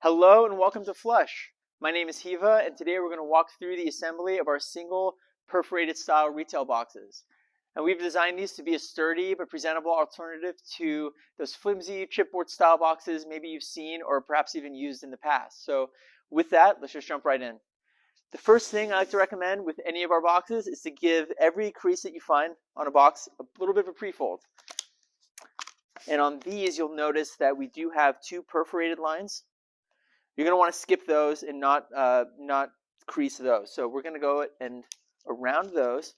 Hello and welcome to Flush. My name is Heeva, and today we're going to walk through the assembly of our single perforated style retail boxes. And we've designed these to be a sturdy but presentable alternative to those flimsy chipboard style boxes maybe you've seen or perhaps even used in the past. So with that, let's just jump right in. The first thing I like to recommend with any of our boxes is to give every crease that you find on a box a little bit of a pre-fold. And on these, you'll notice that we do have two perforated lines. You're going to want to skip those and not crease those. So we're going to go and around those.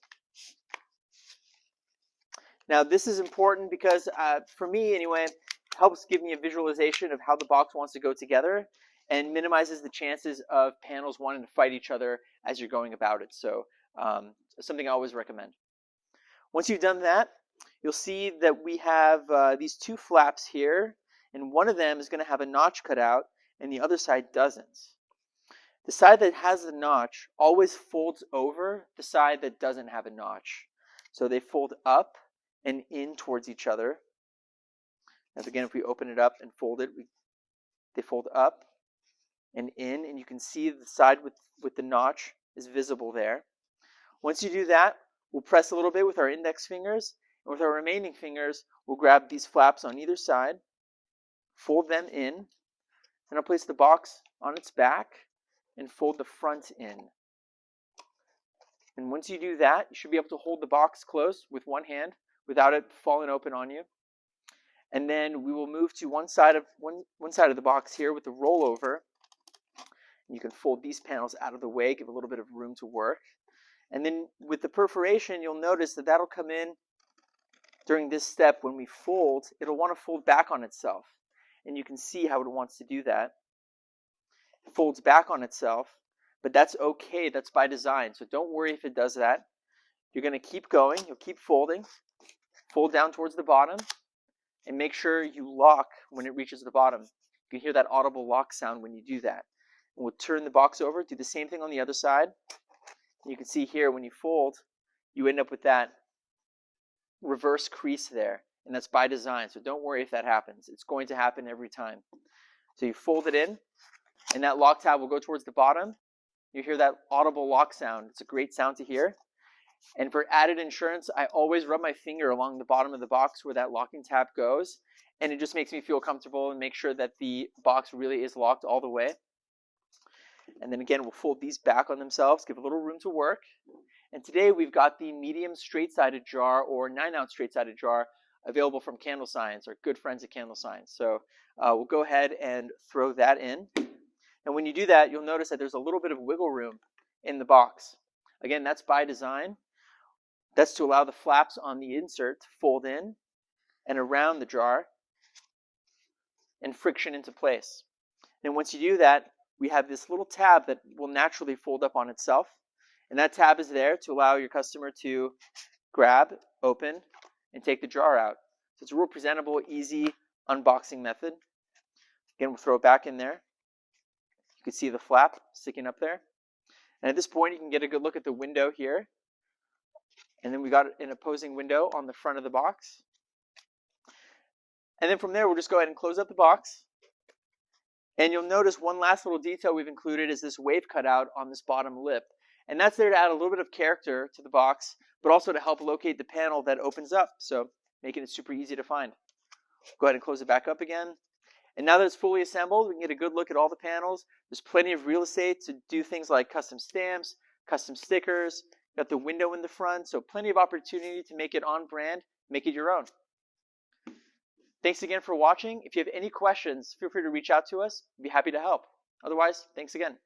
Now this is important because for me anyway, it helps give me a visualization of how the box wants to go together and minimizes the chances of panels wanting to fight each other as you're going about it. So something I always recommend. Once you've done that, you'll see that we have these two flaps here, and one of them is going to have a notch cut out and the other side doesn't. The side that has the notch always folds over the side that doesn't have a notch. So they fold up and in towards each other. As again, if we open it up and fold it, they fold up and in, and you can see the side with the notch is visible there. Once you do that, we'll press a little bit with our index fingers, and with our remaining fingers, we'll grab these flaps on either side, fold them in, and I'll place the box on its back and fold the front in. And once you do that, you should be able to hold the box closed with one hand without it falling open on you. And then we will move to one side of the box here with the rollover. You can fold these panels out of the way, give a little bit of room to work. And then with the perforation, you'll notice that that'll come in during this step. When we fold, it'll want to fold back on itself. And you can see how it wants to do that. It folds back on itself, but that's okay. That's by design. So don't worry if it does that. You're going to keep going. You'll keep folding. Fold down towards the bottom, and make sure you lock when it reaches the bottom. You can hear that audible lock sound when you do that. And we'll turn the box over, do the same thing on the other side. And you can see here when you fold, you end up with that reverse crease there. And that's by design, so don't worry if that happens. It's going to happen every time. So you fold it in, and that lock tab will go towards the bottom. You hear that audible lock sound. It's a great sound to hear. And for added insurance, I always rub my finger along the bottom of the box where that locking tab goes, and it just makes me feel comfortable and make sure that the box really is locked all the way. And then again, we'll fold these back on themselves, give a little room to work. And today we've got the medium straight-sided jar or 9-ounce straight-sided jar available from Candle Science, our good friends at Candle Science. So we'll go ahead and throw that in. And when you do that, you'll notice that there's a little bit of wiggle room in the box. Again, that's by design. That's to allow the flaps on the insert to fold in and around the jar and friction into place. And once you do that, we have this little tab that will naturally fold up on itself. And that tab is there to allow your customer to grab, open, and take the jar out. So it's a real presentable, easy unboxing method. Again, we'll throw it back in there. You can see the flap sticking up there. And at this point, you can get a good look at the window here. And then we got an opposing window on the front of the box. And then from there, we'll just go ahead and close up the box. And you'll notice one last little detail we've included is this wave cutout on this bottom lip. And that's there to add a little bit of character to the box, but also to help locate the panel that opens up, so making it super easy to find. Go ahead and close it back up again. And now that it's fully assembled, we can get a good look at all the panels. There's plenty of real estate to do things like custom stamps, custom stickers. Got the window in the front, so plenty of opportunity to make it on brand, make it your own. Thanks again for watching. If you have any questions, feel free to reach out to us. We'd be happy to help. Otherwise, thanks again.